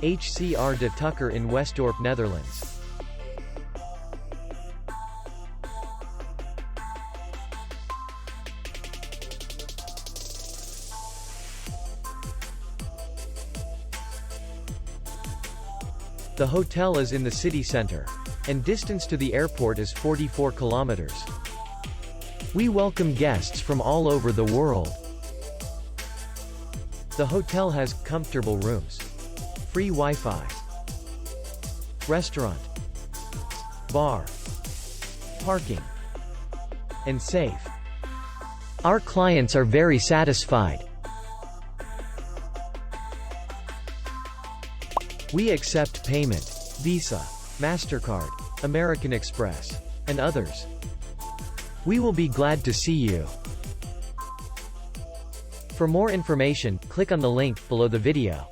HCR De Tukker in Westdorpe, Netherlands. The hotel is in the city center, and distance to the airport is 44 kilometers. We welcome guests from all over the world. The hotel has comfortable rooms, free Wi-Fi, restaurant, bar, parking, and safe. Our clients are very satisfied. We accept payment, Visa, MasterCard, American Express, and others. We will be glad to see you. For more information, click on the link below the video.